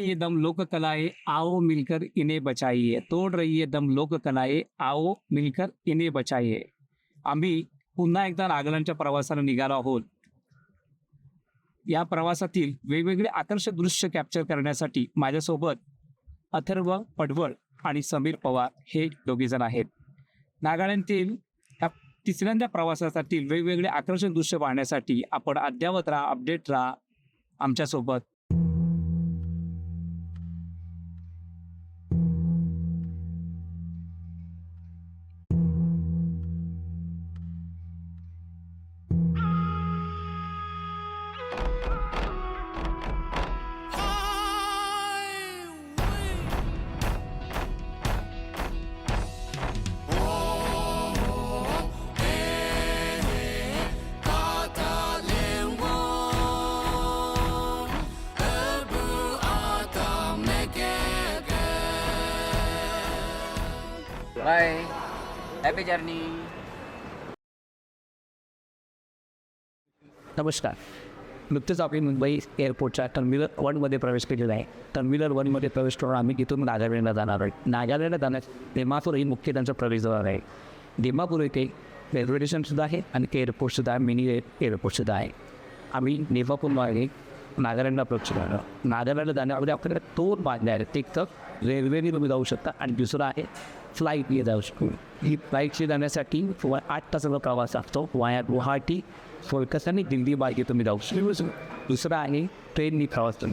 ये दम लोक कलाए आओ मिलकर इन्हें बचाइए, तोड़ रही है दम लोक कलाए आओ मिलकर इन्हें बचाइए. आम्ही पुन्हा एकदा नागालँडच्या प्रवासाला निघालो आहोत. या प्रवासातील वेगवेगळे आकर्षक दृश्य कॅप्चर करण्यासाठी माझ्यासोबत अथर्व पडवळ आणि समीर पवार हे दोघेजण आहेत. नागालँडतील या तिसऱ्यांदा प्रवासासाठी वेगवेगळे आकर्षक दृश्य पाहण्यासाठी आपण अद्ययावत राहा, अपडेट राहा आमच्यासोबत. Bye, happy journey. नमस्कार. नुकतेच आपण मुंबई एअरपोर्टच्या टर्मिनल 1मध्ये प्रवेश केलेला आहे. टर्मिनल 1मध्ये प्रवेश करून आम्ही तिथून नागालँडला जाणार आहोत. नागालँडला जाण्यास दिमापूर ही मुख्य त्यांचा प्रवेशद्वार आहे. दिमापूर येथे रेल्वे स्टेशनसुद्धा आहे आणि एअरपोर्टसुद्धा आहे, मिनी एअरपोर्टसुद्धा आहे. आम्ही दिमापूरमध्ये नागालँडला प्रवेश करणार. नागालँडला जाण्यामध्ये आपल्याकडे 2 बांधले आहेत. एक तर रेल्वेने तुम्ही जाऊ शकता आणि दुसरं आहे फ्लाईटने जाऊ शकतो. ही फ्लाईटशी जाण्यासाठी 8 तासाचा प्रवास असतो. वाया गुवाहाटी, कोलकाता आणि दिल्ली मार्गे तुम्ही जाऊ शकतो. दुसरा आहे ट्रेननी प्रवास.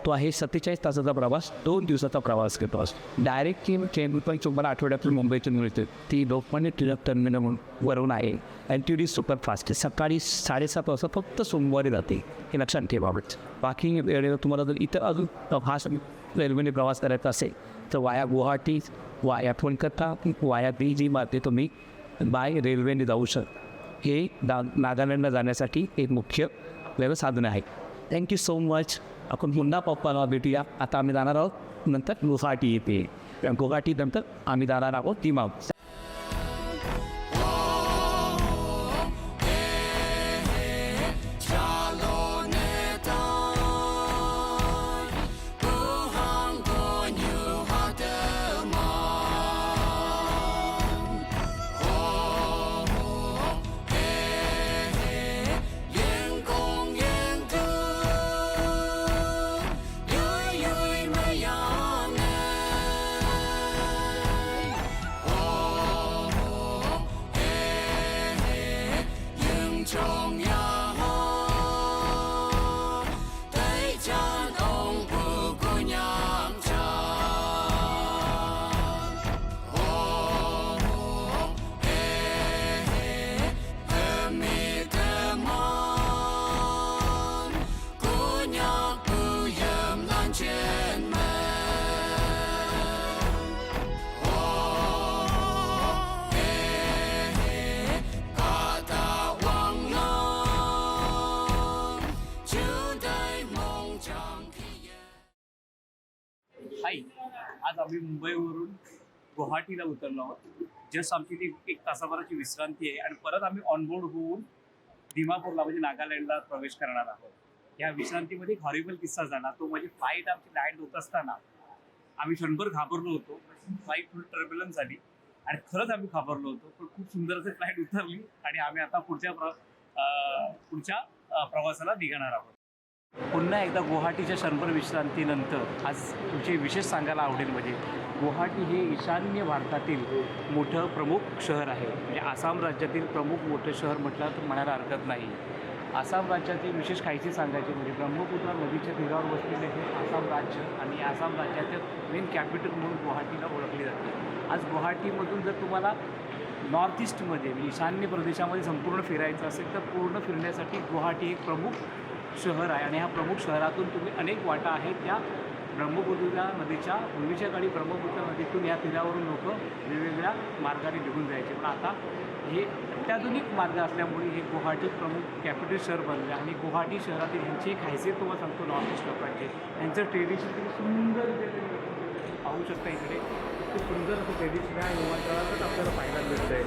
तो आहे 47 तासाचा प्रवास, 2 दिवसाचा प्रवास करतो. डायरेक्ट ट्रेन पण तुम्हाला आठवड्यातून मुंबईतून मिळते. ती लोकमान्य टिळक टर्मिनल वरून आहे आणि ती सुपरफास्ट आहे. सकाळी 7:30 वाजता फक्त सोमवारी जाते, हे लक्षात ठेवावं. बाकी वेळेला तुम्हाला जर इतर अजून खास रेल्वेने प्रवास करायचा असेल तर वाया गुवाहाटी, वाया कोलकाता, वाया दिल्ली मार्गे तुम्ही बाय रेल्वेने जाऊ शकता. हे नागालँडला जाण्यासाठी एक मुख्य रेल्वे साधन आहे. Thank you so much. आपण पुन्हा पप्पाला भेटूया. आता आम्ही जाणार आहोत नंतर गुवाहाटी येते. गुवाहाटी नंतर आम्ही जाणार आहोत दिमापूर. आज आम्ही मुंबईवरून गुवाहाटीला उतरलो आहोत. जस्ट आमची ती 1 तासाभराची विश्रांती आहे आणि परत आम्ही ऑनबोर्ड होऊन दिमापूरला म्हणजे नागालँडला प्रवेश करणार आहोत. या विश्रांतीमध्ये एक हॉरिबल किस्सा झाला. तो म्हणजे फ्लाईट आमची लँड होत असताना आम्ही क्षणभर घाबरलो होतो. फ्लाईट फुल टर्ब्युलन्स झाली आणि खरंच आम्ही घाबरलो होतो. पण खूप सुंदर असं फ्लाईट उतरली आणि आम्ही आता पुढच्या प्रवासाला निघणार आहोत. पुन्हा एकदा गुवाहाटीच्या क्षणभर विश्रांतीनंतर आज तुमचे विशेष सांगायला आवडेल म्हणजे गुवाहाटी हे ईशान्य भारतातील मोठं प्रमुख शहर आहे. म्हणजे आसाम राज्यातील प्रमुख मोठं शहर म्हटलं तर म्हणायला हरकत नाही. आसाम राज्यातील विशेष काहीशी सांगायचे म्हणजे ब्रह्मपुत्रा नदीच्या तीरावर वसलेले हे आसाम राज्य आणि आसाम राज्याचं मेन कॅपिटल म्हणून गुवाहाटीला ओळखली जाते. आज गुवाहाटीमधून जर तुम्हाला नॉर्थ ईस्टमध्ये ईशान्य प्रदेशामध्ये संपूर्ण फिरायचं असेल तर पूर्ण फिरण्यासाठी गुवाहाटी एक प्रमुख शहर आहे आणि ह्या प्रमुख शहरातून तुम्ही अनेक वाटा आहेत त्या ब्रह्मपुत्रा नदीच्या पूर्वीच्या काळी ब्रह्मपुत्रा नदीतून या तीरावरून लोक वेगवेगळ्या मार्गाने निघून जायचे. पण आता हे अत्याधुनिक मार्ग असल्यामुळे हे गुवाहाटी प्रमुख कॅपिटल शहर बनले आणि गुवाहाटी शहरातील ह्यांची एक हैसियत तुम्हाला सांगतो नॉर्थ ईस्ट लोकांचे. यांचं ट्रेडिशन तुम्ही सुंदर पाहू शकता. इकडे खूप सुंदर असं ट्रेडिशन आहे विमानतळातच आपल्याला पाहायला मिळतं आहे.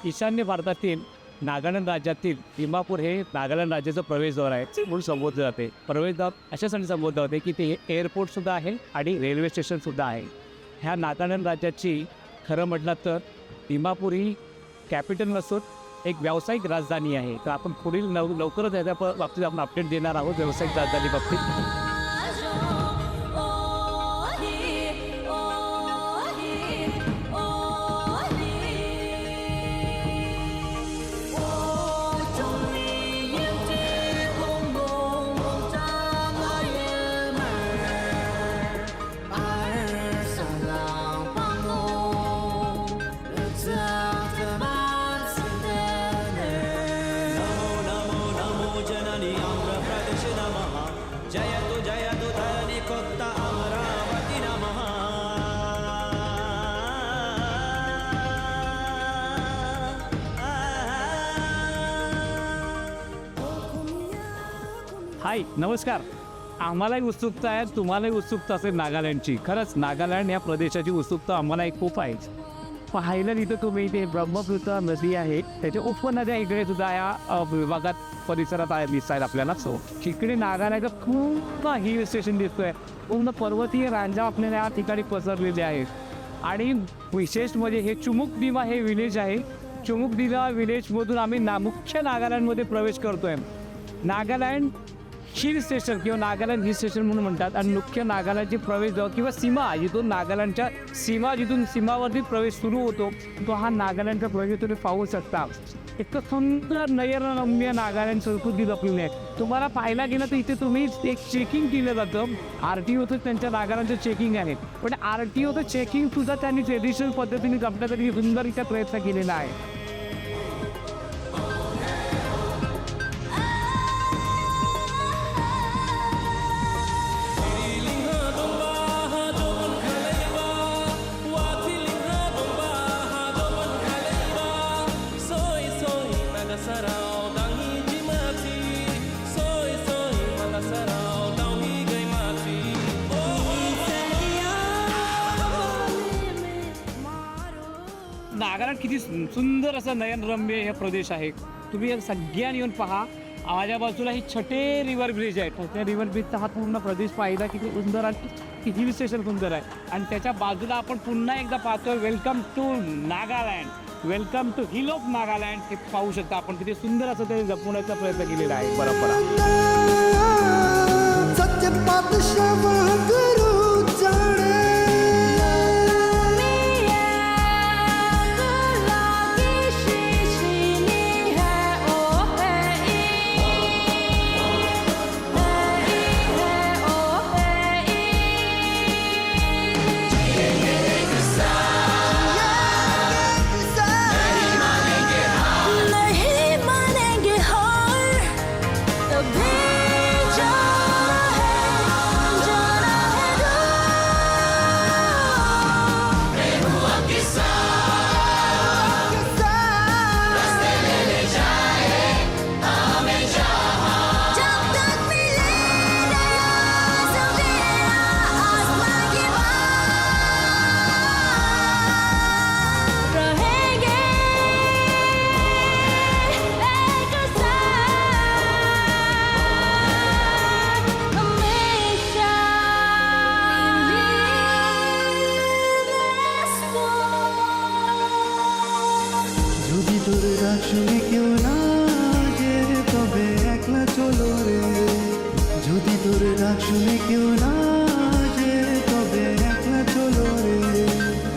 ईशान्य भारतातील नागालँड राज्यातील दिमापूर हे नागालँड राज्याचं प्रवेशद्वार आहे म्हणून संबोधलं जाते. प्रवेशद्वार अशासाठी संबोधलं जाते की ते एअरपोर्टसुद्धा आहे आणि रेल्वे स्टेशनसुद्धा आहे. ह्या नागालँड राज्याची खरं म्हटलं तर दिमापूर ही कॅपिटल नसून एक व्यावसायिक राजधानी आहे. तर आपण पुढील लवकरच याच्या बाबतीत आपण अपडेट देणार आहोत व्यावसायिक राजधानी बाबतीत. हाय नमस्कार. आम्हालाही उत्सुकता आहे, तुम्हालाही उत्सुकता असेल नागालँडची. खरंच नागालँड या प्रदेशाची उत्सुकता आम्हालाही खूप आहे. पाहायला तिथं तुम्ही इथे ब्रह्मपुत्र नदी आहे, त्याच्या उपनद्या इकडे सुद्धा या विभागात परिसरात आहे दिसत आपल्याला. इकडे नागालँडचं पूर्ण हिल स्टेशन दिसतोय. पूर्ण पर्वतीय रांजा आपल्याला या ठिकाणी पसरलेले आहेत. आणि विशेष म्हणजे हे चुमुकदिमा हे विलेज आहे. चुमुकदिमा विलेजमधून आम्ही मुख्य नागालँडमध्ये प्रवेश करतोय. नागालँड हिल स्टेशन किंवा नागालँड हिल स्टेशन म्हणून म्हणतात. आणि मुख्य नागालँडची प्रवेशद्वार किंवा सीमा जिथून नागालँडच्या जिथून सीमावरती प्रवेश सुरू होतो तो हा नागालँडचा प्रवेश तुम्ही पाहू शकता. इतकं सुंदर नयनरम्य नागालँड संस्कृती जपलेली आहे. तुम्हाला पाहायला गेलं तर इथे तुम्ही एक चेकिंग केलं जातं. RTOचं त्यांच्या नागालँडचं चेकिंग आहे. पण RTOचं चेकिंगसुद्धा त्यांनी ट्रेडिशनल पद्धतीने जपण्यासाठी सुंदररित्या प्रयत्न केलेला आहे. नागालँड किती सुंदर असं नयनरम्य हे प्रदेश आहे. तुम्ही सगळ्यांनी येऊन पहा. माझ्या बाजूला ही छटे रिव्हर ब्रिज आहे. त्या रिव्हर ब्रिजचा हा पूर्ण प्रदेश पाहिला किती सुंदर आणि हिल स्टेशन सुंदर आहे. आणि त्याच्या बाजूला आपण पुन्हा एकदा पाहतोय welcome to Nagaland, welcome to hill of Nagaland. हे पाहू शकता आपण किती सुंदर असं ते जपवण्याचा प्रयत्न केलेला आहे. परंपरा শুনে কেউ না যে তবে একলা চলো রে, যদি তোর ডাক শুনে কেউ না যে তবে একলা চলো রে,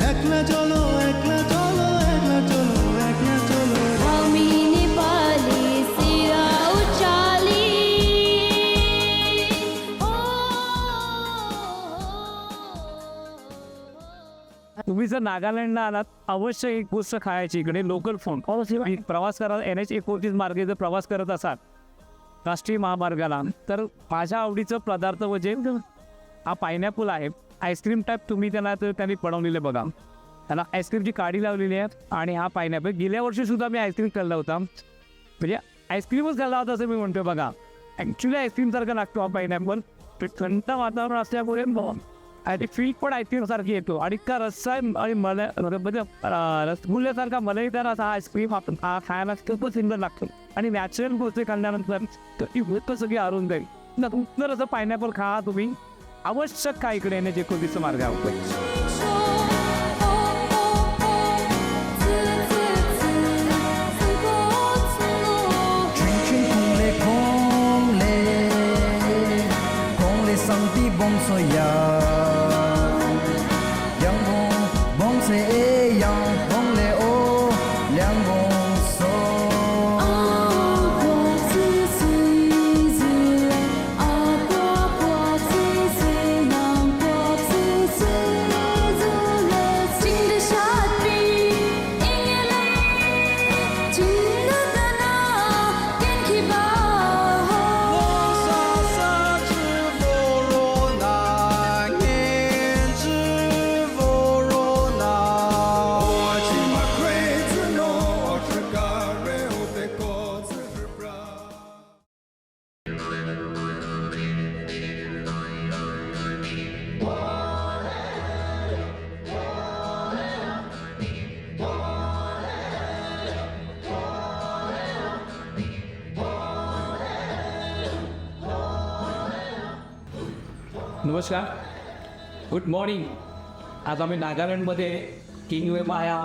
একলা চলো একলা চলো একলা চলো একলা চলো। আমি নেপালি সিরাও চালি तुम्ही जर नागालँडला आलात अवश्य एक गोष्ट खायची इकडे लोकल फूड. प्रवास करा NH-29 मार्गे जर प्रवास करत असाल राष्ट्रीय महामार्गाला तर माझ्या आवडीचं पदार्थ म्हणजे हा पायनॅपल आहे. आईस्क्रीम टाईप तुम्ही त्यांनी बनवलेलं बघा. त्याला आईस्क्रीमची काडी लावलेली आहे आणि हा पायनॅपल. गेल्या वर्षी सुद्धा मी आईस्क्रीम खाल्ला होता, म्हणजे आईस्क्रीमच खाल्ला होता असं मी म्हणतो बघा. ॲक्च्युली आईस्क्रीमसारखा लागतो हा पायनॅपल. थंड वातावरण असल्यामुळे आणि फील पण आईस्क्रीम सारखी येतो आणि इतका रस्सा आहे आणि मला म्हणजे रसगुल्ल्यासारखा मलाईदार असा हा आईस्क्रीम खायला खूपच सुंदर लागतो आणि नॅचरल गोष्टी खाल्ल्यानंतर तर ती भूक सगळी आरून जाईल. उत्तर असं पायनॅपल खा तुम्ही आवश्यक काय इकडे येण्याचे कोणतीचं मार्ग आवडतो. 上帝梦说呀，阳光梦说阳光嘞哦，阳光说。नमस्कार, गुड मॉर्निंग. आज आम्ही नागालँडमध्ये किंग वेमा या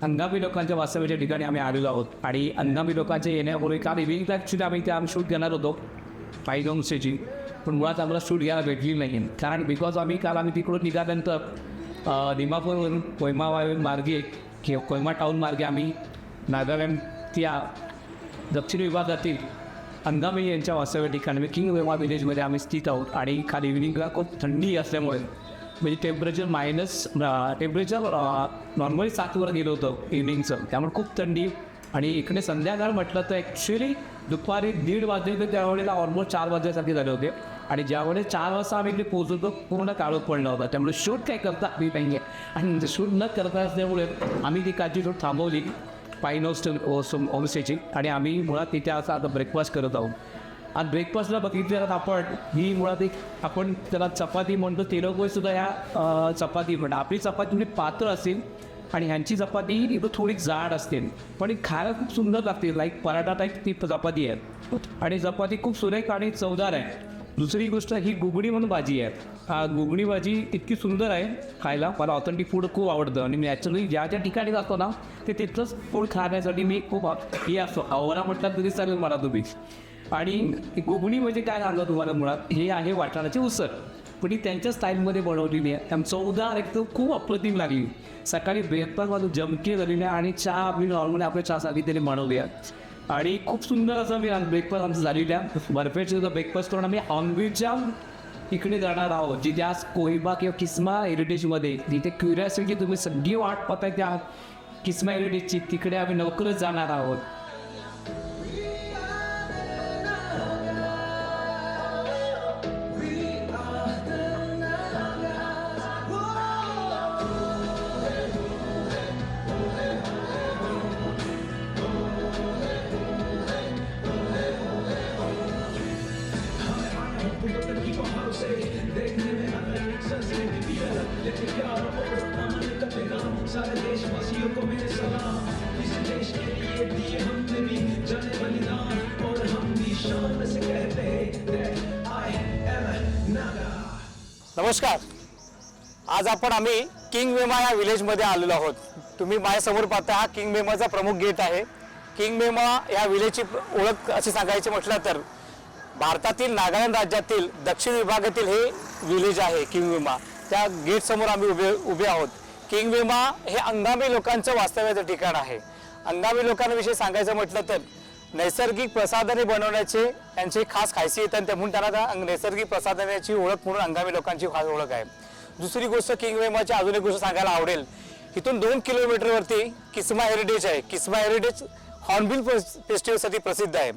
अंगामी लोकांच्या वास्तव्याच्या ठिकाणी आम्ही आलेलो आहोत. आणि अंगामी लोकांच्या येण्यापूर्वी काल इव्हिनिंगला ॲक्च्युली आम्ही त्या शूट घेणार होतो पायगोंगसेची, पण मुळात आम्हाला शूट घ्यायला भेटली नाही. कारण बिकॉज आम्ही तिकडून निघाल्यानंतर दिमापूरवरून कोयमा मार्गे किंवा कोयमा टाऊन मार्गे आम्ही नागालँड त्या दक्षिण विभागातील अंगामी यांच्या वास्तव्य ठिकाणी किंग वेमा विलेजमध्ये आम्ही स्थित आहोत. आणि काल इव्हिनिंगला खूप थंडी असल्यामुळे म्हणजे टेम्परेचर नॉर्मली 7वर गेलं होतं इव्हिनिंगचं, त्यामुळे खूप थंडी. आणि इकडे संध्याकाळ म्हटलं तर ॲक्च्युली दुपारी 1:30 वाजले तर त्यावेळेला ऑलमोस्ट 4 वाजल्यासारखे झाले होते. आणि ज्यावेळेस 4 वाजता आम्ही इकडे पोहोचलो पूर्ण काळोख पडला होता, त्यामुळे शूट काही करता आम्ही नाही आहे. आणि शूट न करता असल्यामुळे आम्ही ती कालची शूट थांबवली होमस्टेची. आणि आम्ही मुळात तिथे असं आता ब्रेकफास्ट करत आहोत. आणि ब्रेकफास्टला बघितलं आपण ही मुळात आपण त्याला चपाती म्हणतो, ते लोकसुद्धा ह्या चपाती म्हणतात. आपली चपाती थोडी पातळ असेल आणि ह्यांची चपाती इथं थोडी जाड असते, पण खायला खूप सुंदर लागते. लाईक पराठा टाईप ती चपाती आहे आणि चपाती खूप सुरेख आणि चवदार आहे. दुसरी गोष्ट ही गुगणी म्हणून भाजी आहे. गुगणी भाजी इतकी सुंदर आहे खायला. मला ऑथेंटिक फूड खूप आवडतं आणि नॅचरली ज्या ठिकाणी जातो ना ते तिथलंच फूड खाण्यासाठी मी खूप हे असतो. आवडा म्हटलं तरी चालेल मला तुम्ही. आणि गुगणी म्हणजे काय सांगतो तुम्हाला, मुळात हे आहे वाटाण्याची उसळ, पण ही त्यांच्या स्टाईलमध्ये बनवलेली आहे. त्या चवदार एकदम खूप अप्रतिम लागली. सकाळी ब्रेकफास्ट माझं जमके झालेले आणि चहा मी नॉर्मली आपल्या चहासाठी त्याने बनवली आहे. आणि खूप सुंदर असं मी ब्रेकफास्ट आमचं झालेल्या बर्फेचे ब्रेकफास्ट करून आम्ही हॉर्नबिलच्या इकडे जाणार आहोत, जिथे आज कोहिमा किंवा किस्मा हेरिटेजमध्ये जिथे क्युरियासिटी तुम्ही सगळी वाट पाहताय त्या किस्मा हेरिटेजची, तिकडे आम्ही लवकरच जाणार आहोत. नमस्कार, आज आम्ही किंग वेमा या विलेजमध्ये आलेलो आहोत. तुम्ही माझ्यासमोर पाहता हा किंग वेमाचा प्रमुख गेट आहे. किंग वेमा या विलेजची ओळख अशी सांगायची म्हटलं तर भारतातील नागालँड राज्यातील दक्षिण विभागातील हे विलेज आहे किंग वेमा. त्या गेटसमोर आम्ही उभे आहोत. किंग वेमा हे अंगामी लोकांचं वास्तव्याचं ठिकाण आहे. अंगामी लोकांविषयी सांगायचं म्हटलं तर नैसर्गिक प्रसाधने बनवण्याचे त्यांची खास खासियत आहे, म्हणून त्यांना नैसर्गिक प्रसाधनाची ओळख म्हणून अंगामी लोकांची खास ओळख आहे. दुसरी गोष्ट किंग वेमाची अजून एक गोष्ट सांगायला आवडेल. इथून 2 किलोमीटरवरती किस्मा हेरिटेज आहे. किस्मा हेरिटेज हॉर्नबिल फेस्टिवलसाठी प्रसिद्ध आहे.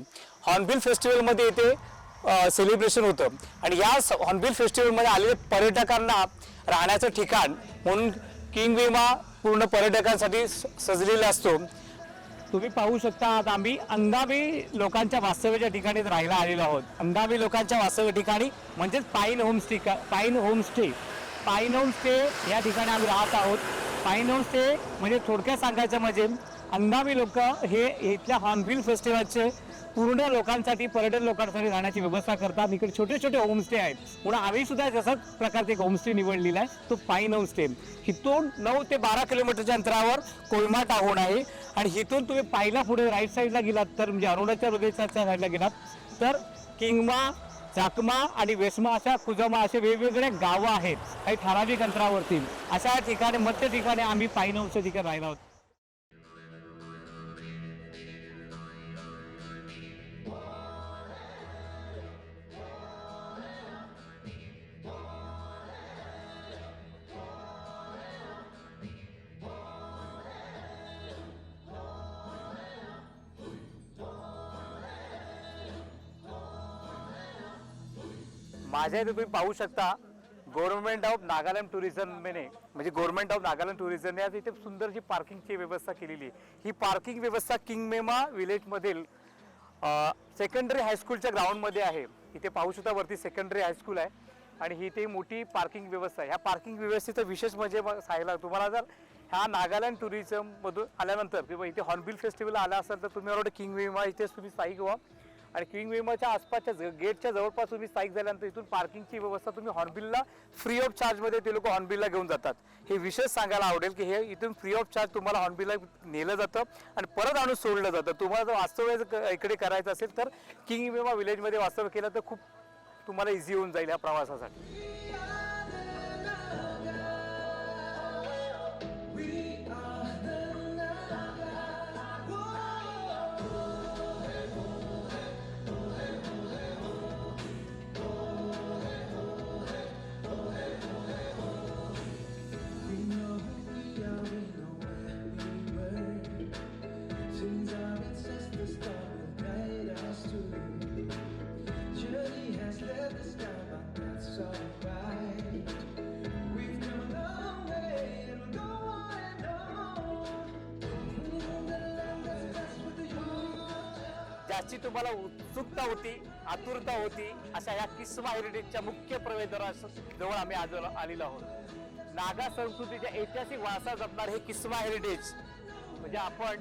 हॉर्नबिल फेस्टिवलमध्ये इथे सेलिब्रेशन होतं आणि या हॉर्नबिल फेस्टिवलमध्ये आलेल्या पर्यटकांना राहण्याचं ठिकाण म्हणून किंग वेमा पूर्ण पर्यटकांसाठी सजलेला असतो. तुम्ही पाहू शकता आज आम्ही अंगामी लोकांच्या वास्तव्याच्या ठिकाणी राहायला आलेलो आहोत. अंगामी लोकांच्या वास्तव्य ठिकाणी म्हणजेच पाईन होमस्टे या ठिकाणी आम्ही राहत आहोत. पाईन होमस्टे म्हणजे थोडक्यात सांगायचं म्हणजे अंगामी लोक हे इथल्या हॉर्नबिल फेस्टिवलचे पूर्ण लोकांसाठी, पर्यटन लोकांसाठी राहण्याची व्यवस्था करतात. इकडे छोटे छोटे होमस्टे आहेत. म्हणून आम्ही सुद्धा जसाच प्रकारचे एक होमस्टे निवडलेला आहे, तो पाईन होमस्टे. इथून 9 ते 12 किलोमीटरच्या अंतरावर कोयमा टाऊन आहे. आणि इथून तुम्ही पाहिला पुढे राईट साईडला गेलात तर म्हणजे अरुणाचल प्रदेशच्या साईडला गेलात तर किंगमा, चाकमा आणि वेसमा अशा कुजमा असे वेगवेगळे गावं आहेत काही ठराविक अंतरावरती. अशा ठिकाणी मध्य ठिकाणी आम्ही पाईन होमच्या ठिकाणी राहिलो आहोत. माझ्या इथे तुम्ही पाहू शकता गव्हर्नमेंट ऑफ नागालँड टुरिझमने म्हणजे गव्हर्नमेंट ऑफ नागालँड टुरिझमने आज इथे सुंदरशी पार्किंगची व्यवस्था केलेली आहे. ही पार्किंग व्यवस्था किंगमेमा विलेजमधील सेकंडरी हायस्कूलच्या ग्राउंडमध्ये आहे. इथे पाहू शकता वरती सेकंडरी हायस्कूल आहे आणि ही ते मोठी पार्किंग व्यवस्था आहे. ह्या पार्किंग व्यवस्थेचं विशेष म्हणजे सांगायला तुम्हाला जर ह्या नागालँड टुरिझममधून आल्यानंतर किंवा इथे हॉर्नबिल फेस्टिवलला आला असाल तर तुम्ही ऑलरेडी किंगमेमा इथेच तुम्ही स्थायिक व्हा आणि किंगमेमाच्या आसपासच्या गेटच्या जवळपास तुम्ही स्थायिक झाल्यानंतर इथून पार्किंगची व्यवस्था तुम्ही हॉर्नबिलला फ्री ऑफ चार्जमध्ये ते लोक हॉर्नबिलला घेऊन जातात. हे विशेष सांगायला आवडेल की हे इथून फ्री ऑफ चार्ज तुम्हाला हॉर्नबिलला नेलं जातं आणि परत आणून सोडलं जातं. तुम्हाला जर वास्तव्य इकडे करायचं असेल तर किंगमेमा विलेजमध्ये वास्तव्य केलं तर खूप तुम्हाला इझी होऊन जाईल या प्रवासासाठी. ज्याची तुम्हाला उत्सुकता होती, आतुरता होती, अशा या किस्मा हेरिटेजच्या मुख्य प्रवेशद्वाराजवळ आम्ही आज आलेलो आहोत. नागा संस्कृतीच्या ऐतिहासिक वारसा जपणार हे किस्मा हेरिटेज म्हणजे आपण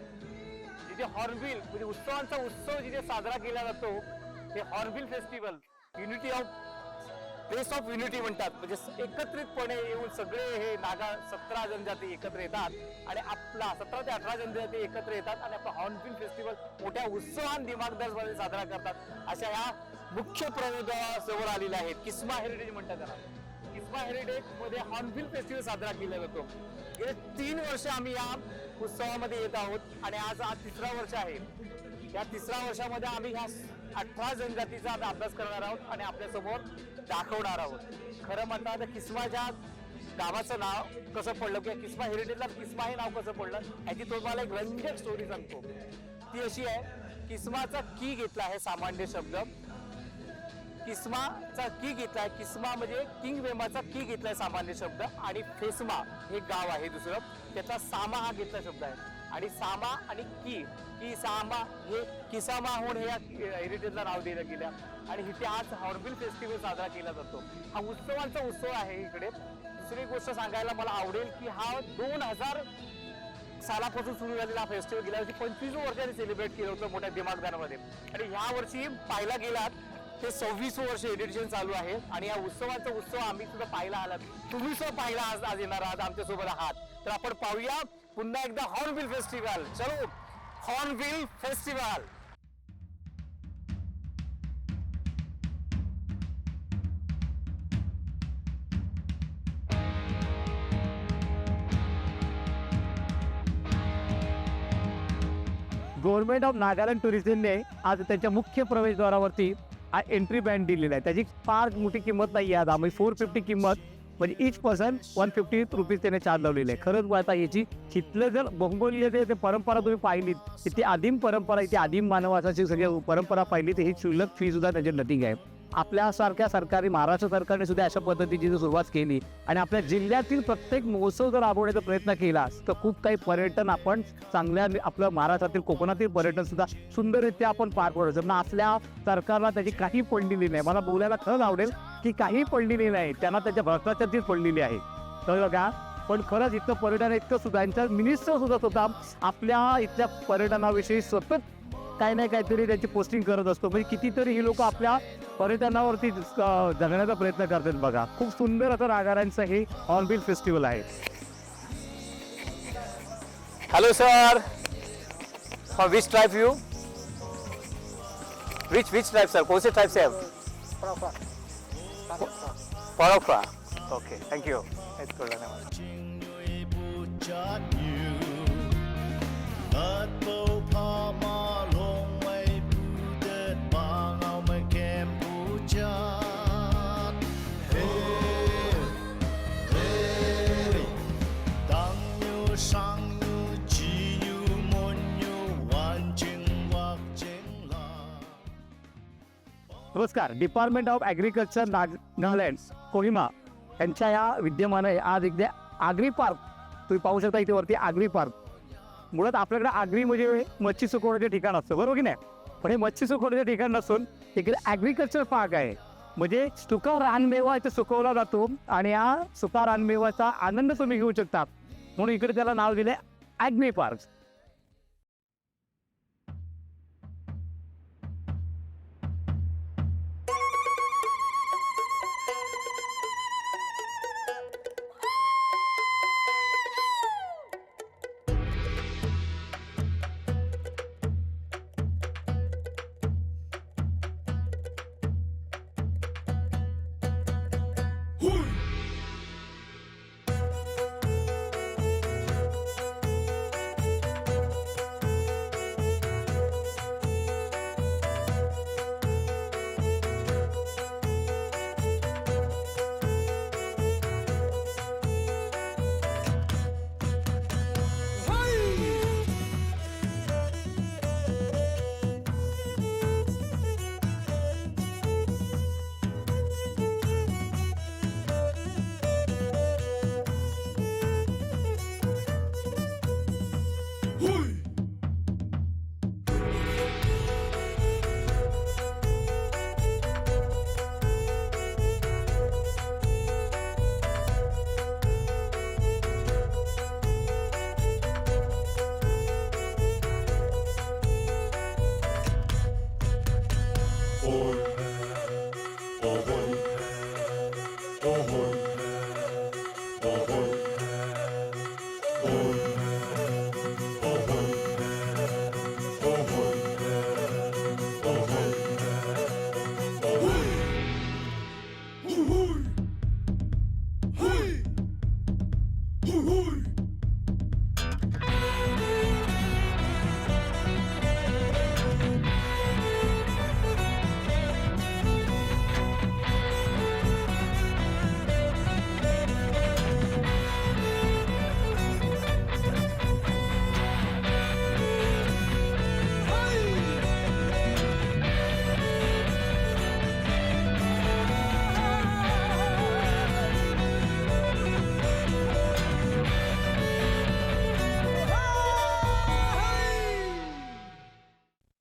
जिथे हॉर्नबिल म्हणजे उत्सवांचा उत्सव जिथे साजरा केला जातो हे Hornbill festival unity of place of unity म्हणतात. म्हणजे एकत्रितपणे येऊन सगळे हे नागा 17 जनजाती एकत्र येतात आणि आपला 17 ते 18 जनजाती एकत्र येतात आणि आपला हॉर्नबिल फेस्टिवल मोठ्या उत्सवान दिमागदारपणे साजरा करतात. अशा या मुख्य प्रवेशद्वाराजवळ आलेल्या आहेत. किस्मा हेरिटेज म्हणतात त्याला. किस्मा हेरिटेज मध्ये हॉर्नबिल फेस्टिवल साजरा केला जातो. गेले 3 वर्ष आम्ही या उत्सवामध्ये येत आहोत आणि आज 3रा वर्ष आहे. या 3ऱ्या वर्षामध्ये आम्ही ह्या 18 जनजातीचा अभ्यास करणार आहोत आणि आपल्या समोर दाखवणार आहोत. खरं म्हणता तर किस्माच्या गावाचं नाव कसं पडलं किंवा किस्मा हेरिटेजला किस्मा हे नाव कसं पडलं याची तुम्हाला एक रंजक स्टोरी सांगतो. ती अशी आहे, किस्माचा की घेतला आहे सामान्य शब्द. किस्माचा की घेतलाय, किस्मा म्हणजे किंगमेमाचा की घेतलाय सामान्य शब्द आणि फेस्मा हे गाव आहे दुसरं, त्याचा सामा हा घेतला शब्द आहे. आणि सामा आणि की सामा हे किसामाहून हे हेरिटेजला नाव दिलं गेलं आणि इथे आज हॉर्नबिल फेस्टिवल साजरा केला जातो. हा उत्सवांचा उत्सव आहे इकडे. दुसरी गोष्ट सांगायला मला आवडेल की हा 2000 सालापासून सुरू झालेला फेस्टिवल गेल्या वर्षी 25 वर्षांनी सेलिब्रेट केलं होतं मोठ्या दिमागदारामध्ये आणि ह्या वर्षी पाहायला गेलात ते 26 वर्ष एडिशन चालू आहे आणि या उत्सवाचा उत्सव आम्ही सुद्धा पाहायला आलात. तुम्ही सुद्धा पाहायला आज येणार आहात, आमच्यासोबत आहात. तर आपण पाहूया पुन्हा एकदा हॉर्नबिल फेस्टिवल. चलो Hornbill Festival. Government of Nagaland टुरिझमने आज त्यांच्या मुख्य प्रवेशद्वारावरती एंट्री बँड दिलेला आहे. त्याची फार मोठी किंमत नाही आहे. आज आम्ही 450 किंमत म्हणजे ईच पर्सन 150 रुपीज त्याने चार्ज लावलेले आहे. खरंच आता याची इथलं जर भौगोलिक ते परंपरा तुम्ही पाहिलीत, इथे आदिम परंपरा, इथे आदिम मानवाची सगळी परंपरा पाहिली तर ही क्षुल्लक फी सुद्धा त्याची नथिंग आहे. आपल्यासारख्या सरकारी महाराष्ट्र सरकारने सुद्धा अशा पद्धतीची जर सुरुवात केली आणि आपल्या जिल्ह्यातील प्रत्येक महोत्सव जर राबवण्याचा प्रयत्न केला तर खूप काही पर्यटन आपण चांगल्या आपल्या महाराष्ट्रातील कोकणातील पर्यटन सुद्धा सुंदररित्या आपण पार पडू शकतो. आपल्या सरकारला त्याची काही पडलेली नाही. मला बोलायला खरंच आवडेल की काही पडलेली नाही, त्यांना त्याच्या भ्रष्टाचाराचीच पडलेली आहे. तर बघा, पण खरंच इथलं पर्यटन इतकं सुद्धा यांचा मिनिस्टर सुद्धा स्वतः आपल्या इथल्या पर्यटनाविषयी सतत काही नाही काहीतरी त्याची पोस्टिंग करत असतो. म्हणजे कितीतरी ही लोक आपल्या पर्यटनावरती जगण्याचा प्रयत्न करतात. बघा, खूप सुंदर असं नागालँडचं हे हॉर्नबिल फेस्टिवल आहे. Hello sir, for which tribe you? Which tribe sir? कौन से ट्राइब से आप? पराफ्रा. Okay, thank you. नमस्कार. Department of agriculture Nagaland Kohima यांच्या या विद्यमाने आज एकदा आगरी पार्क तुम्ही पाहू शकता. इथे वरती आगरी पार्क. मुळात आपल्याकडे आगरी म्हणजे मच्छी सुकवण्याचे ठिकाण असतं, बरोबर की नाही? पण हे मच्छी सुकवण्याचे ठिकाण नसून इकडे ॲग्रिकल्चर पार्क आहे. म्हणजे सुका रानमेवा इथे सुकवला जातो आणि हा सुका रानमेवाचा आनंद तुम्ही घेऊ शकता, म्हणून इकडे त्याला नाव दिले ॲग्री पार्क.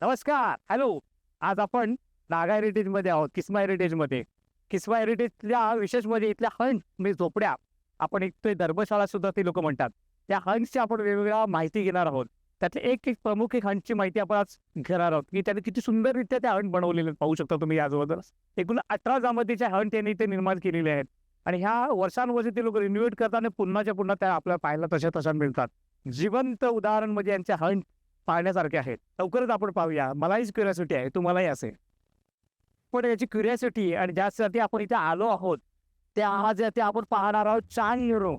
नमस्कार. हॅलो. आज आपण नागा हेरिटेजमध्ये आहोत, किस्मा हेरिटेजमध्ये. किस्मा हेरिटेजच्या विशेष म्हणजे इथल्या हंस म्हणजे झोपड्या, आपण एक धर्मशाळा सुद्धा ते लोक म्हणतात, त्या हंसची आपण वेगवेगळ्या माहिती घेणार आहोत. त्यातले एक प्रमुख हंसची माहिती आपण आज घेणार आहोत की त्याने किती सुंदररित्या त्या हंस बनवलेले पाहू शकता तुम्ही याजवळ. एकूण 18 जातीच्या हंस त्यांनी इथे निर्माण केलेले आहेत आणि ह्या वर्षानुवर्षी ते लोक रिन्युएट करताना पुन्हाच्या त्या आपल्याला पाहायला तशा मिळतात. जिवंत उदाहरण म्हणजे यांचे हंस पाहण्यासारखे आहेत. लवकरच आपण पाहूया. मलाही क्युरिओसिटी आहे, तुम्हालाही असेल. पण याची क्युरिओसिटी आणि ज्यासाठी आपण इथे आलो आहोत त्या आज ते आपण पाहणार आहोत चांगरो.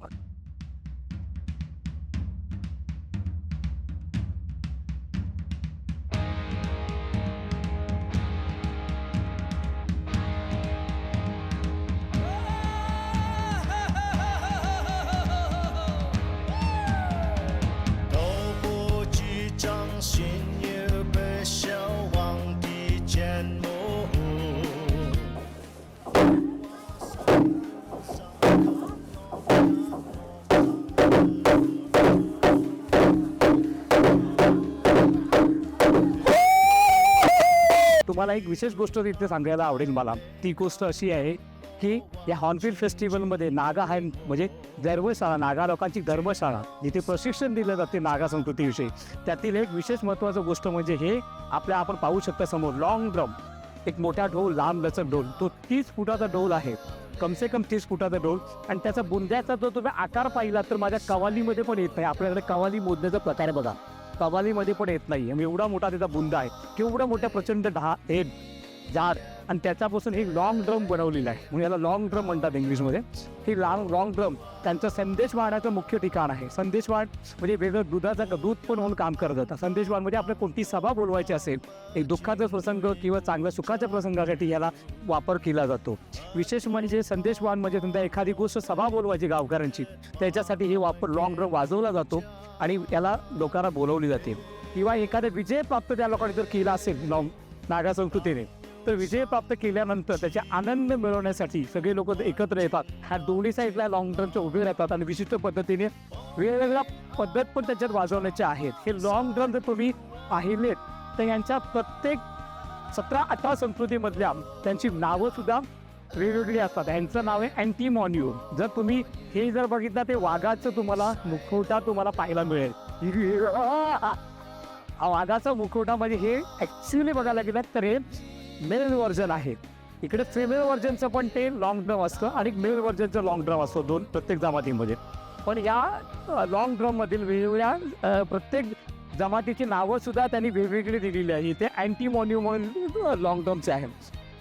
तुम्हाला एक विशेष गोष्ट इथे सांगायला आवडेल मला. ती गोष्ट अशी आहे की या हॉर्नबिल फेस्टिवलमध्ये नागा हा म्हणजे धर्मशाळा, नागा लोकांची धर्मशाळा जिथे प्रशिक्षण दिलं जाते नागा संस्कृतीविषयी, त्यातील एक विशेष महत्त्वाचं गोष्ट म्हणजे हे आपण पाहू शकता समोर लॉंग ड्रम, एक मोठा ढोल, लांब लचक ढोल. तो 30 फुटाचा ढोल आहे, कमसे कम 30 फुटाचा ढोल. आणि त्याचा बुंद्याचा जो तुम्ही आकार पाहिला तर माझ्या कवालीमध्ये पण येत नाही. आपल्याकडे कवाली मोजण्याचा प्रकार बघा, कवालीमध्ये पण येत नाही. एवढा मोठा त्याचा बुंदा आहे, केवढा मोठा प्रचंड हे झाड, आणि त्याच्यापासून हे लॉंग ड्रम बनवलेलं आहे, म्हणून याला लॉंग ड्रम म्हणतात इंग्लिशमध्ये. ही लॉंग ड्रम त्यांचं संदेश वाहण्याचं मुख्य ठिकाण आहे. संदेश वाहन म्हणजे वेगळं दूध पण म्हणून काम करत जातं. संदेश वाहनमध्ये आपल्या कोणती सभा बोलवायची असेल, एक दुःखाचा प्रसंग किंवा चांगल्या सुखाच्या प्रसंगासाठी याला वापर केला जातो. विशेष म्हणजे संदेश वाहन म्हणजे तुमच्या एखादी गोष्ट सभा बोलवायची गावकऱ्यांची, त्याच्यासाठी हे वापर लॉंग ड्रम वाजवला जातो आणि याला लोकांना बोलवली जाते. किंवा एखादा विजय प्राप्त त्या लोकांनी जर केला असेल नागा संस्कृतीने, तर विजय प्राप्त केल्यानंतर त्याचे आनंद मिळवण्यासाठी सगळे लोक एकत्र येतात. ह्या दोन्ही साईडला लॉंग ड्रमच्या उभे राहतात आणि विशिष्ट पद्धतीने वेगवेगळ्या पद्धत पण त्याच्यात वाजवण्याच्या आहेत. हे लॉंग ड्रम जर तुम्ही पाहिलेत तर यांच्या प्रत्येक 17-18 संस्कृतीमधल्या त्यांची नावं सुद्धा वेगवेगळी असतात. यांचं नाव आहे अँटीमॉन्यू. जर तुम्ही हे जर बघितलं ते वाघाचं तुम्हाला मुखवटा तुम्हाला पाहायला मिळेल. हा वाघाचा मुखवटा म्हणजे हे ॲक्च्युली बघायला गेलं तर हे मेल व्हर्जन आहे. इकडे फिमेल व्हर्जनचं पण ते लॉंग ड्रम असतं आणि मेल व्हर्जनचं लॉंग ड्रम असतो, दोन प्रत्येक जमातीमध्ये. पण या लॉंग ड्रममधील वेगवेगळ्या प्रत्येक जमातीची नावं सुद्धा त्यांनी वेगवेगळी दिलेली आहे. इथे अँटीमॉन्यू म्हणून लॉंग ड्रमचे आहे.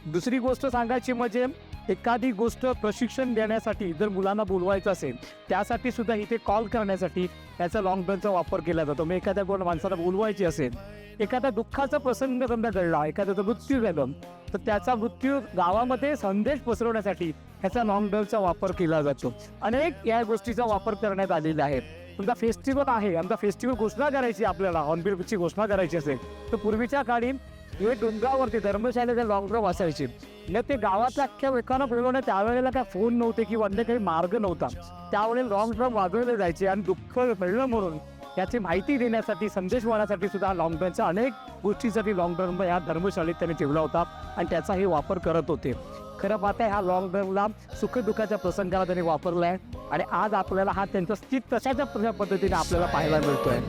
दुसरी गोष्ट सांगायची म्हणजे एखादी गोष्ट प्रशिक्षण देण्यासाठी जर मुलांना बोलवायचं असेल, त्यासाठी सुद्धा इथे कॉल करण्यासाठी त्याचा लॉंग ड्रमचा वापर केला जातो. मग एखाद्या माणसाला बोलवायची असेल, एखादा दुःखाचा प्रसंग समजा घडला, एखाद्याचा मृत्यू झाला, तर त्याचा मृत्यू गावामध्ये संदेश पसरवण्यासाठी ह्याचा लॉंग ड्रमचा वापर केला जातो. अनेक या गोष्टीचा वापर करण्यात आलेला आहे. तुमचा फेस्टिवल आहे, आमचा फेस्टिवल घोषणा करायची आपल्याला, हॉर्नबिलची घोषणा करायची असेल तर पूर्वीच्या काळी हे डोंगरावरती धर्मशाळेचे लॉंग ड्रम असायचे. मग ते गावातल्या अख्ख्या लोकांना बोलवणं, त्यावेळेला काय फोन नव्हते किंवा अन्य काही मार्ग नव्हता. त्यावेळेला लॉंग ड्रम वाजवले जायचे आणि दुःख मिळलं म्हणून याची माहिती देण्यासाठी, संदेश वाहण्यासाठी सुद्धा लॉंग ड्रमच्या अनेक गोष्टीसाठी लॉंग ड्रम या धर्मशाळेत त्यांनी ठेवला होता आणि त्याचा हे वापर करत होते. खरं पाहता ह्या लॉंग ड्रमला सुखदुःखाच्या प्रसंगाला त्यांनी वापरला आहे आणि आज आपल्याला हा त्यांचा स्थित तशाच्या पद्धतीने आपल्याला पाहायला मिळतोय.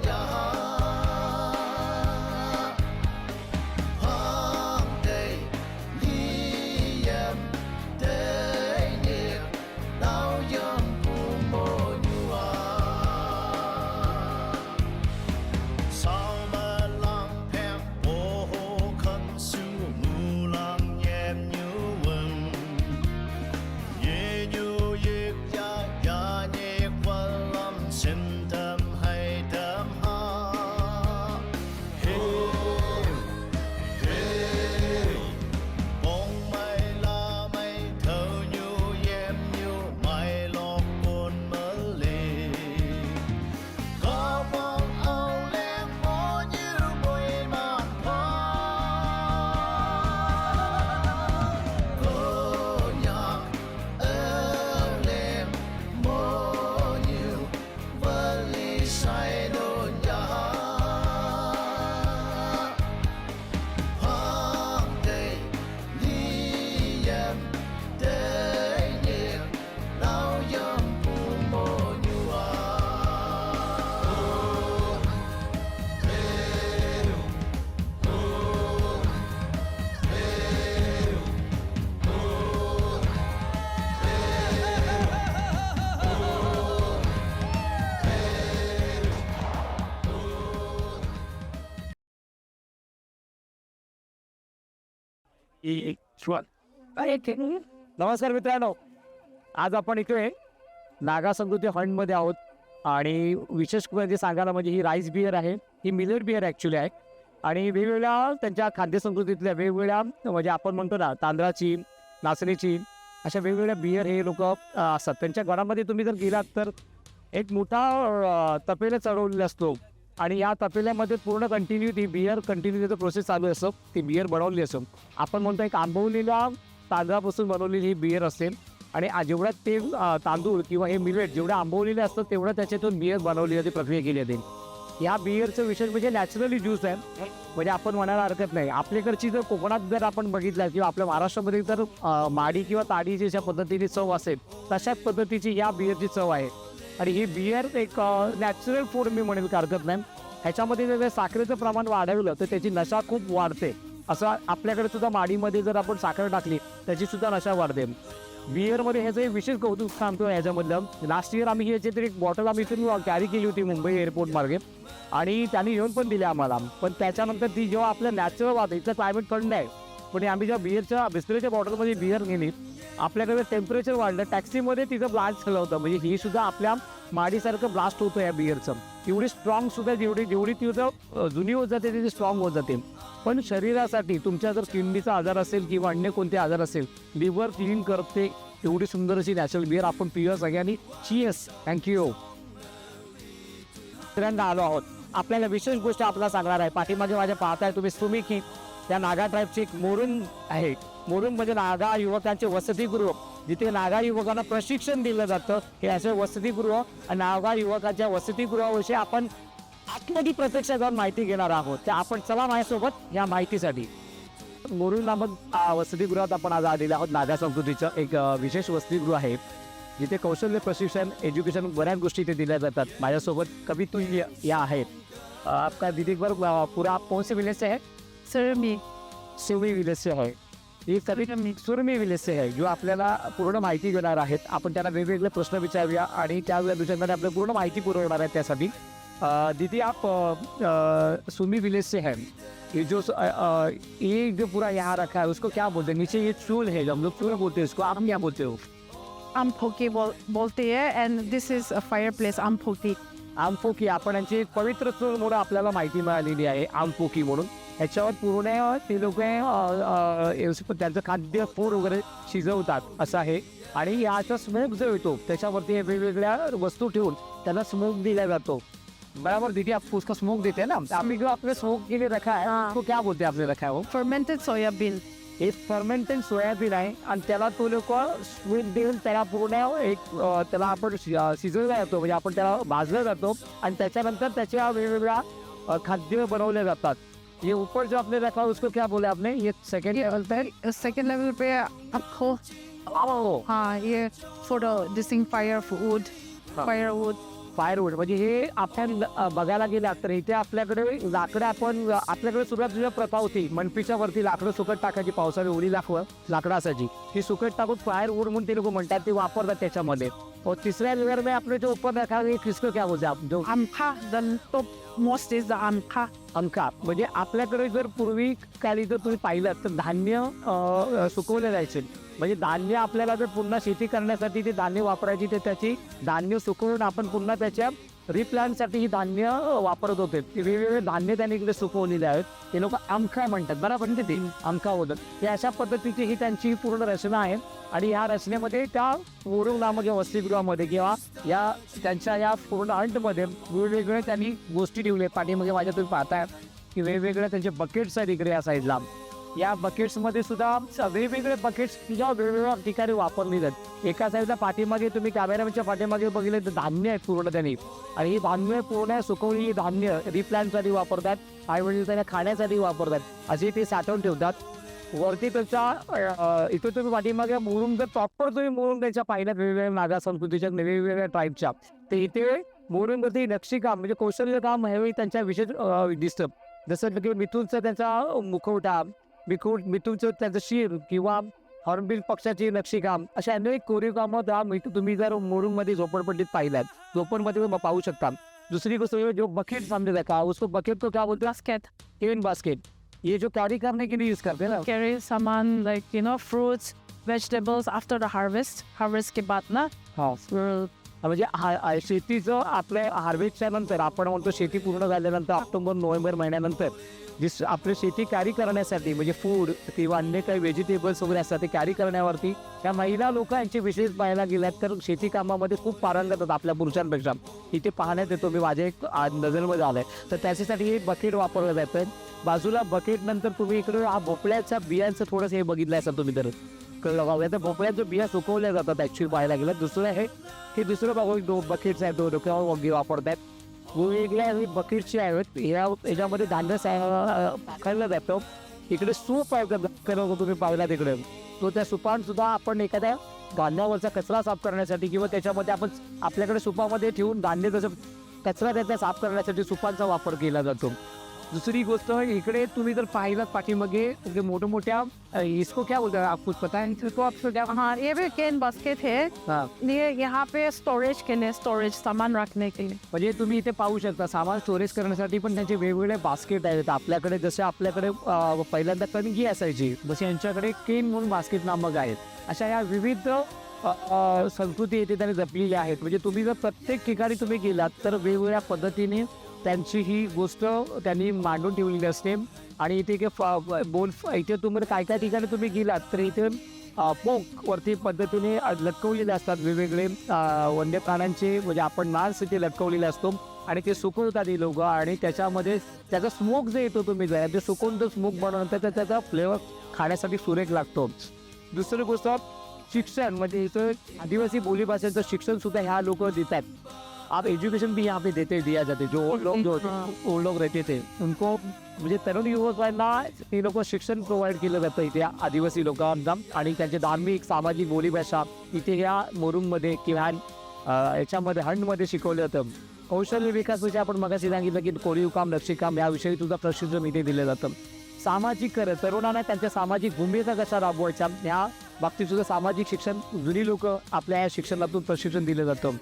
नमस्कार मित्रांनो, आज आपण इकडे नागा संस्कृती हॉर्नमध्ये आहोत आणि विशेष म्हणजे सांगायला म्हणजे ही राईस बियर आहे, ही मिलेट बियर ॲक्च्युली आहे आणि वेगवेगळ्या त्यांच्या खाद्यसंस्कृतीतल्या वेगवेगळ्या म्हणजे आपण म्हणतो ना तांदळाची, नाचणीची अशा वेगवेगळ्या बियर हे लोक असतात. त्यांच्या घरामध्ये तुम्ही जर गेलात तर एक मोठा तपेला चढवलेला असतो आणि या तपेल्यामध्ये पूर्ण कंटिन्यू ती बियर कंटिन्यू प्रोसेस चालू असतो. ती बियर बनवली असतो. आपण म्हणतो एक आंबवलेला तांदळापासून बनवलेली ही बियर असेल आणि जेवढ्या ते तांदूळ किंवा हे मिलेट जेवढ्या आंबवलेले असतात तेवढं त्याच्यातून बियर बनवली जाते, प्रक्रिया केली जाते. या बिअरचं विशेष म्हणजे नॅचरली ज्यूस आहे, म्हणजे आपण म्हणायला हरकत नाही. आपल्याकडची जर कोकणात जर आपण बघितलं किंवा आपल्या महाराष्ट्रामध्ये जर माडी किंवा ताडीची ज्या पद्धतीने चव असेल तशाच पद्धतीची या बिअरची चव आहे. आणि ही बिअर एक नॅचरल फूड मी म्हणेल की हरकत नाही. ह्याच्यामध्ये जर साखरेचं प्रमाण वाढवलं तर त्याची नशा खूप वाढते. असं आपल्याकडे सुद्धा माडीमध्ये जर आपण साखर टाकली त्याची सुद्धा नशा वाढते. बिअरमध्ये ह्याचं एक विशेष कौतुक सांगतो ह्याच्यामधलं. लास्ट इयर आम्ही ह्याची तरी एक बॉटल आम्ही इथून कॅरी केली होती मुंबई एअरपोर्ट मार्गे आणि त्यांनी येऊन पण दिली आम्हाला. पण त्याच्यानंतर ती जेव्हा आपलं नॅचरल वाटतं, इथलं क्लायमेट थंड आहे, पण आम्ही जेव्हा बिअरच्या बिस्लरीच्या बॉटलमध्ये बिअर गेली, आपल्याकडे टेम्परेचर वाढलं, टॅक्सीमध्ये तिचं ब्लास्ट झालं होतं. म्हणजे ही सुद्धा आपल्या माडीसारखं ब्लास्ट होतं या बिअरचं. एवढी स्ट्रॉंग सुद्धा जेवढी तिथं जुनी होत जाते तिथे स्ट्रॉंग होत जाते. पण शरीरासाठी तुमच्या जर किडनीचा आजार असेल किंवा अन्य कोणते आजार असेल, लिव्हर क्लीन करते एवढी सुंदर अशी नॅचरल बिअर आपण पिऊया सगळ्यांनी. चीअर्स. थँक्यू. दुसऱ्यांदा आलो आहोत. आपल्याला विशेष गोष्ट आपल्याला सांगणार आहे. पाठीमागे माझ्या पाहताय तुम्ही सुमिकी, त्या नागा ट्राईबची एक मोरून आहे. मोरून म्हणजे नागा युवकांचे वसतिगृह, जिथे नागा युवकांना प्रशिक्षण दिलं जातं. हे असे वसतिगृह आणि नागा युवकांच्या वसतिगृहाविषयी आपण आतमध्ये प्रत्यक्षात जाऊन माहिती घेणार आहोत. तर आपण चला माझ्यासोबत या माहितीसाठी. मोरून नामक वसतिगृहात आपण आज आलेलो आहोत. नागा संस्कृतीचं एक विशेष वसतिगृह आहे जिथे कौशल्य प्रशिक्षण, एज्युकेशन, बऱ्याच गोष्टी इथे दिल्या जातात. माझ्यासोबत कवितू या आहेत. आपका दीदी पर पूरा आप कौन से विलेज से है? सुरमी विलेज से है. ही कविता सुरमी विलेज से है, जो आपल्याला पूर्ण माहिती देणार आहेत. आपण त्यांना वेगवेगळे प्रश्न विचारूया आणि त्या विषयांमध्ये आपल्याला पूर्ण माहिती पुरवणार आहे. त्यासाठी दीदी आप सुरमी विलेज से है, ये जो पूरा यहाँ रखा है उसको क्या बोलते हैं? नीचे ये चूल है, हम लोग चूल बोलते हैं उसको, आप क्या बोलते हो? Ampoki बोलते हैं, and this is a fireplace, Ampoki. आमपोकी, आपण यांची एक पवित्र चूल म्हणून आपल्याला माहिती मिळालेली आहे, आमपोकी म्हणून. ह्याच्यावर पूर्ण ते लोक त्यांचं खाद्य फूड वगैरे शिजवतात असं आहे. आणि याचा स्मोक जो येतो त्याच्यावरती वेगवेगळ्या वस्तू ठेवून त्याला स्मोक दिला जातो. बराबर दीदी, आप उसका स्मोक देते हैं ना? अभी जो आपने स्मोक के लिए रखा है तो क्या बोलते हैं आपने रखा है वो? Fermented soya bean. हे फर्मेंटेड सोयाबीन आहे आणि त्याला तो लोक स्वीट देऊन त्याला पूर्ण एक त्याला आपण शिजवला जातो, म्हणजे आपण त्याला भाजलं जातो आणि त्याच्यानंतर त्याच्या वेगवेगळ्या खाद्य बनवले जातात. ये ऊपर जो आपने रखा उसको क्या बोले आपने? ये Second level पे आपको हाँ ये for the disting firewood. फायरवूड म्हणजे हे आपण बघायला गेला तर इथे आपल्याकडे लाकडं आपल्याकडे सुरुवातीला प्रथा होती. मनपीच्या वरती लाकडं सुकट टाकायची, पावसाळी ओली लाकडं असायची, ती सुकट टाकून फायरवूड म्हणून ते लोक म्हणतात, ते वापरतात त्याच्यामध्ये. और तिसऱ्या लेवल में आपने जो ऊपर रखा है किसको क्या बोलते आप? जो Amka, the top most is the amka. अंका म्हणजे आपल्याकडे जर पूर्वी काली जर तुम्ही पाहिलं तर धान्य सुकवले जायचे. म्हणजे धान्य आपल्याला जर पुन्हा शेती करण्यासाठी ते धान्य वापरायची, ते त्याची धान्य सुकवून आपण पुन्हा त्याच्या रिप्लांटसाठी ही धान्य वापरत होते. ते वेगवेगळे धान्य त्यांनी इकडे सुकवलेले आहेत. ते लोक आमखा म्हणतात, बरोबर ना? ते आमखा होतात. हे अशा पद्धतीची ही त्यांची पूर्ण रचना आहे. आणि या रचनेमध्ये त्या मोरून नामक या वसतिगृहामध्ये किंवा या त्यांच्या या पूर्ण अंटमध्ये वेगवेगळे त्यांनी गोष्टी ठेवल्या. पाठीमध्ये माझ्या तुम्ही पाहताय की वेगवेगळे त्यांचे बकेट्स आहेत इकडे या साईडला. या बकेट्समध्ये सुद्धा वेगवेगळे बकेट्स जेव्हा वेगवेगळ्या ठिकाणी वापरली जातात. एका साईडला पाठीमागे तुम्ही कॅमेरामॅनच्या पाठीमागे बघितले तर धान्य आहे पूर्ण त्यांनी, आणि ही धान्य पूर्ण सुकवलेली धान्य रिप्लांटसाठी वापरतात, आईवडील त्यांना खाण्यासाठी वापरतात, असे ते साठवून ठेवतात. वरती त्याच्या इथे तुम्ही पाठीमागे मोरून जर प्रॉपर तुम्ही मोरून त्याच्या पाहिल्यात वेगवेगळ्या नागा संस्कृतीच्या वेगवेगळ्या ट्राईबच्या, तर इथे मोरूनवरती नक्षीकाम म्हणजे कौशल्य काम ह्यावेळी त्यांच्या विशेष दिसतं. जसं की मिथूनचं त्यांचा मुखवटा, मिथूनचं त्याचं शिर किंवा हॉर्नबिल पक्षाची नक्षीकाम, अशा अनेक कोरीव कामं तुम्ही जर मोरूनमध्ये झोपडपट्टीत पाहिल्यात, झोपडमध्ये पाहू शकता. दूसरी गोष्ट जो बकेट सामने रखा उसको बकेट को क्या बोलते हैं? Basket. केन बास्केट. ये जो कैरी करने के लिए यूज करते हैं ना, Carry सामान like fruits, vegetables after the harvest के बाद ना. हा म्हणजे शेतीचं आपल्या हार्वेस्टच्या नंतर आपण म्हणतो शेती पूर्ण झाल्यानंतर ऑक्टोबर-नोव्हेंबर महिन्यानंतर जी आपली शेती कॅरी करण्यासाठी म्हणजे फूड किंवा अन्य काही व्हेजिटेबल्स वगैरे असतात ते कॅरी करण्यावरती त्या महिला लोक यांचे विशेष पाहायला गेल्यात तर शेती कामामध्ये खूप पारंगत होतात आपल्या पुरुषांपेक्षा. इथे पाहण्यात येतो, मी माझ्या एक नजरमध्ये आलंय. तर त्याच्यासाठी हे बकेट वापरलं जातं. बाजूला बकेट नंतर तुम्ही इकडे हा भोपळ्याच्या बियांचं थोडंसं हे बघितलं असेल तुम्ही तर कळलं. भोपळ्याच्या बिया सुकवल्या जातात ॲक्च्युअली पाहायला गेलं. दुसरं आहे की दुसरं बघू बकेट्स आहेत डोक्यावर वापरतात. वेगवेगळ्या बकेटची आहेत याच्यामध्ये धान्य टाकायला जातं. इकडे सूप आहे तुम्ही पाहिला तिकडे, तो त्या सुपान सुद्धा आपण एखाद्या धान्यावरचा कचरा साफ करण्यासाठी किंवा त्याच्यामध्ये आपण आपल्याकडे सुपामध्ये ठेवून धान्य जसं कचरा त्याचा साफ करण्यासाठी सुपांचा वापर केला जातो. दुसरी गोष्ट इकडे तुम्ही जर पाहिलं पाठीमागे मोठ्या मोठ्या इसको क्या बोलते हैं आपको पता है इसको आपको क्या? हाँ, ये भी कैन बास्केट है. हाँ. ये यहाँ पे स्टोरेज के लिए, स्टोरेज सामान रखने के लिए. म्हणजे तुम्ही इथे पाहू शकता सामान स्टोरेज करण्यासाठी पण त्यांचे वेगवेगळे बास्केट आहेत. आपल्याकडे जसे आपल्याकडे पहिल्यांदा कणगी असायची तसे यांच्याकडे केन म्हणून बास्केट नामक आहेत. अशा या विविध संस्कृती येथे त्यांनी जपलेल्या आहेत. म्हणजे तुम्ही जर प्रत्येक ठिकाणी तुम्ही गेलात तर वेगवेगळ्या पद्धतीने त्यांची ही गोष्ट त्यांनी मांडून ठेवलेली असते. आणि इथे इथे तुम्ही काय ठिकाणी तुम्ही गेलात तर इथे पोक वरती पद्धतीने लटकवलेले असतात वेगवेगळे वन्य प्राण्यांचे, म्हणजे आपण मांस इथे लटकवलेले असतो आणि ते सुकवतात ही लोक. आणि त्याच्यामध्ये त्याचा स्मोक जे येतो तुम्ही जर ते सुकवून तो स्मोक बनवून त्याचा फ्लेवर खाण्यासाठी सुरेख लागतो. दुसरी गोष्ट शिक्षण, म्हणजे इथं आदिवासी बोलीभाषेचं शिक्षण सुद्धा ह्या लोक देतात. आप एजुकेशन भी यहाँ पे दिया जाते. जो ओल्ड लोग रहते थे उनको म्हणजे तरुण युवकांना हे लोक शिक्षण प्रोव्हाइड केलं जातं इथे आदिवासी लोकांना. आणि त्यांचे धार्मिक सामाजिक बोलीभाषा इथे ह्या मोरुंगमध्ये किंवा याच्यामध्ये हंडमध्ये शिकवलं जातं. कौशल्य विकास म्हणजे आपण मगाशी सांगितलं की कोरीव काम, नक्षीकाम याविषयी सुद्धा प्रशिक्षण इथे दिलं जातं. सामाजिक तरुणांना त्यांच्या सामाजिक भूमिका कशा राबवायच्या या बाबतीत सुद्धा सामाजिक शिक्षण जुनी लोक आपल्या या शिक्षणातून प्रशिक्षण दिलं जातं.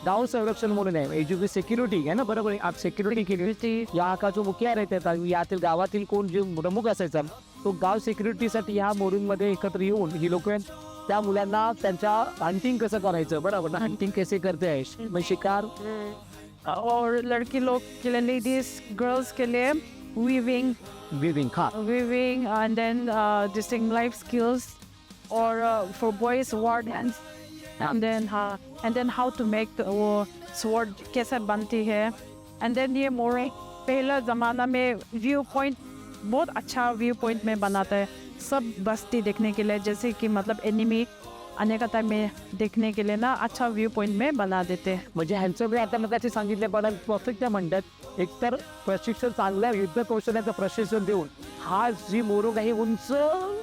गाव संरक्षण म्हणून आहे, एज्युकेशन सिक्युरिटी आहे ना, बरोबर आहे. आप सिक्युरिटी केली या का जो मुख्य राहतात यातील गावातील कोण जे प्रमुख असायचा तो गाव सिक्युरिटीसाठी ह्या मोरूंमध्ये एकत्र येऊन ही लोक त्या मुलांना त्यांच्या हंटिंग कसं करायचं, बरोबर ना, हंटिंग कैसे करते आहे मग शिकार. और लड़की लोग के लिए, लेडीज गर्ल्स के लिए weaving, हाँ. weaving, and then distinct life skills, or for boys war dance, and then how to make the sword कैसे बनती है. and then ये मोरे पहला ज़माना में व्यू पॉइंट बहुत अच्छा व्यू पॉइंट में बनाता है सब बस्ती देखने के लिए, जैसे कि मतलब एनिमी आने का टाइम में देखने के लिए ना अच्छा व्यू पॉइंट में बना देते हैं. म्हणजे ह्यांचं मी आता मगाशी सांगितल्याप्रमाणे परफेक्ट म्हणतात. एकतर प्रशिक्षण चांगल्या युद्ध कौशल्याचं प्रशिक्षण देऊन हा जी मोरुंग आहे उंच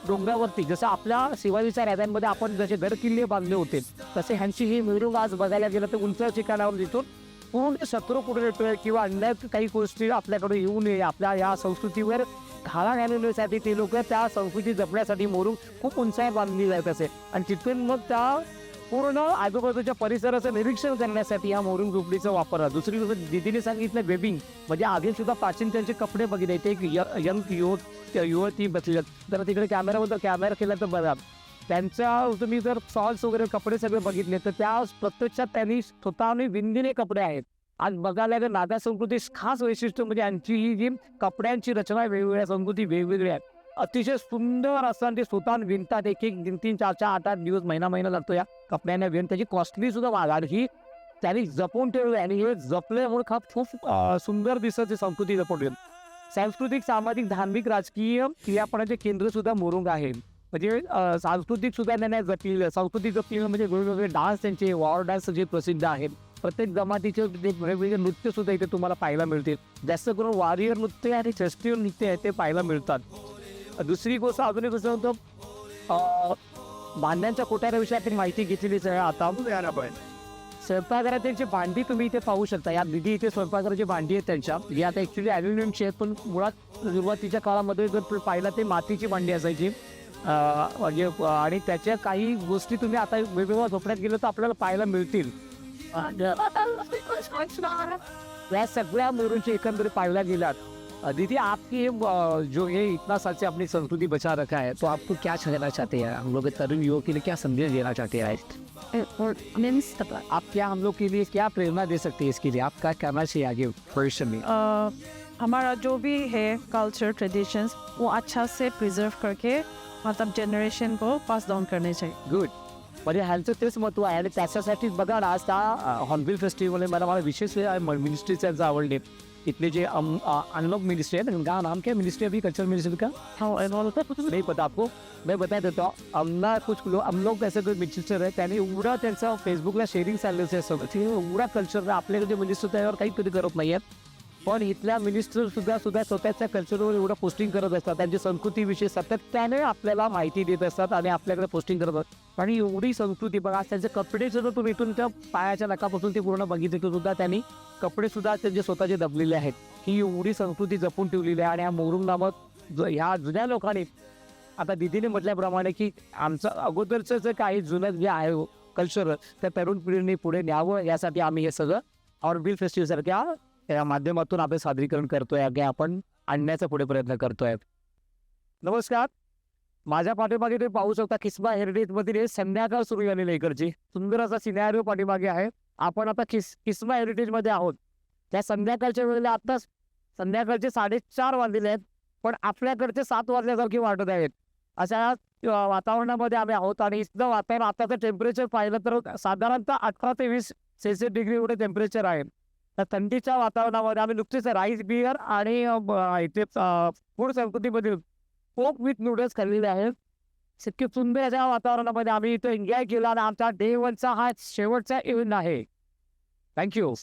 डोंगरावरती, जसं आपल्या शिवाजीच्या राजांमध्ये आपण जसे गड किल्ले बांधले होते तसे ह्यांची ही मोरुंग आज बघायला गेलं तर उंच ठिकाणावर दिसून पूर्ण शत्रू कुठे येतोय किंवा अन्य काही गोष्टी आपल्याकडे येऊ नये आपल्या या संस्कृतीवर घाला घालवण्यासाठी ते लोक त्या संस्कृती जपण्यासाठी मोरुंग खूप उंचाई बांधली जात असे. आणि तिथून मग त्या पूर्ण आजूबाजूच्या परिसराचं निरीक्षण करण्यासाठी या मोरुंग झोपडीचा वापर. दुसरी गोष्ट दिदीने सांगितलं वेबिंग, म्हणजे आधी सुद्धा पाश्चिमात्यांचे कपडे बघितले. ते एक यंग युवती बसले तर तिकडे कॅमेरा केला तर बघा त्यांच्या तुम्ही जर शॉल्स वगैरे कपडे सगळे बघितले तर त्या प्रत्यक्षात त्यांनी स्वतःने विणलेले कपडे आहेत. आज बघायला तर नागा संस्कृती खास वैशिष्ट्य म्हणजे यांची ही जी कपड्यांची रचना वेगवेगळ्या संस्कृती वेगवेगळ्या आहेत. अतिशय सुंदर असताना ते स्वतः विणतात. एक 3-3, 4-4, 8-8 दिवस महिना लागतो या कपड्यांना विण. त्याची कॉस्टली सुद्धा महाग ही त्यांनी जपून ठेवली आणि हे जपल्यामुळे खूप सुंदर दिसत संस्कृती जपून ठेवली. सांस्कृतिक, सामाजिक, धार्मिक, राजकीय क्रियापणाचे केंद्र सुद्धा मोरुंग आहे. म्हणजे सांस्कृतिक सुद्धा त्यांना जपलेलं. सांस्कृतिक जपलेलं म्हणजे वेगवेगळे डान्स त्यांचे वॉर डान्स जे प्रसिद्ध आहेत. प्रत्येक जमातीचे वेगवेगळे नृत्य सुद्धा इथे तुम्हाला पाहायला मिळतील. जास्त करून वारियर नृत्य आणि फेस्टिवल नृत्य आहे ते पाहायला मिळतात. दुसरी गोष्ट अजून एक गोष्ट होतं भांड्यांच्या कोठाऱ्याविषयी आपण माहिती घेतलेलीच आहे. आता स्वयंपाकघरातील भांडी तुम्ही इथे पाहू शकता. या दिदी इथे स्वयंपाकघराची भांडी आहेत त्यांच्या, ही आता ॲक्च्युली ॲल्युमिनियमची आहेत पण मुळात सुरुवातीच्या काळामध्ये जर पाहिलं ते मातीची भांडी असायची. म्हणजे आणि त्याच्या काही गोष्टी तुम्ही आता वेगवेगळ्या झोपड्यात गेलो तर आपल्याला पाहायला मिळतील. या सगळ्या मोरूंची एकंदरीत पाहायला गेलात. दीदी आपकी जो ये इतना साल से अपनी संस्कृति बचा रखा है तो आपको क्या कहना चाहते हैं, हम लोग तरुण युवक के लिए क्या संदेश देना चाहते हैं? आप क्या हम लोग के लिए क्या प्रेरणा दे सकते हैं इसके लिए, आप क्या करना चाहिए आगे भविष्य में? हमारा जो भी है कल्चर ट्रेडिशंस वो अच्छा से प्रिजर्व करके मतलब जनरेशन को पास डाउन करने चाहिए. गुड. म्हणजे ह्यांचं तेच महत्त्व आहे आणि त्याच्यासाठीच बघा ना आज त्या हॉर्नबिल फेस्टिवल मला विशेष मिनिस्ट्रीचे आवडले. इथले जे अनलॉक मिनिस्ट्री है उनका नाम क्या है? मिनिस्ट्री अभी कल्चर मिनिस्ट्री का नहीं पता आपको. मैं बता देता हूँ. हम लोग ऐसे कोई मिनिस्टर आहे त्याने एवढा त्यांचा फेसबुकला शेअरिंग चाललं आहे सगळं. ते एवढा कल्चर आपल्याकडे जे मिनिस्टर त्यावर काही कधी करत नाही आहेत. पण इथल्या मिनिस्टर सुद्धा स्वतःच्या कल्चरवर एवढं पोस्टिंग करत असतात. त्यांची संस्कृतीविषयी सातत्याने आपल्याला माहिती देत असतात आणि आपल्याकडे पोस्टिंग करत असतात. आणि एवढी संस्कृती बघा, त्यांचे कपडे सुद्धा तुम्ही इथून त्या पायाच्या नखापासून ते पूर्ण बघितले तर सुद्धा त्यांनी कपडे सुद्धा त्यांचे स्वतःचे दबलेले आहेत. ही एवढी संस्कृती जपून ठेवलेली आहे. आणि या मोरुंग नामक ह्या जुन्या लोकांनी आता दिदीने म्हटल्याप्रमाणे की आमचं अगोदरचं जे काही जुनं जे आहे कल्चर त्या तरुण पिढीने पुढे न्यावं यासाठी आम्ही हे सगळं हॉर्नबिल फेस्टिवलसारख्या या माध्यमातून आपण सादरीकरण करतोय की आपण आणण्याचा पुढे प्रयत्न करतोय. नमस्कार. माझ्या पाठीमागे तुम्ही पाहू शकता किस्मा हेरिटेजमध्ये संध्याकाळ सुरू झालेली आहे. इकडची सुंदर असा सिनेरिओ पाठीमागे आहे. आपण आता किस्मा हेरिटेजमध्ये आहोत. त्या संध्याकाळच्या वेळेला आत्ताच संध्याकाळचे 4:30 वाजलेले आहेत, पण आपल्याकडचे 7 वाजल्यासारखे वाटत आहेत. अशा वातावरणामध्ये आम्ही आहोत. आणि इथलं वातावरण आताचं टेम्परेचर पाहिलं तर साधारणतः 18 ते 20 सेल्सिअस डिग्री एवढे टेम्परेचर आहे. तर थंडीच्या वातावरणामध्ये आम्ही नुकतेच राईस बिअर आणि इथे फूड संस्कृतीमधील पोक विथ नूडल्स खाल्लेले आहेत. इतके सुंदर अशा वातावरणामध्ये आम्ही इथं एन्जॉय केला आणि आमचा डे 1चा हा शेवटचा इव्हेंट आहे. थँक्यू.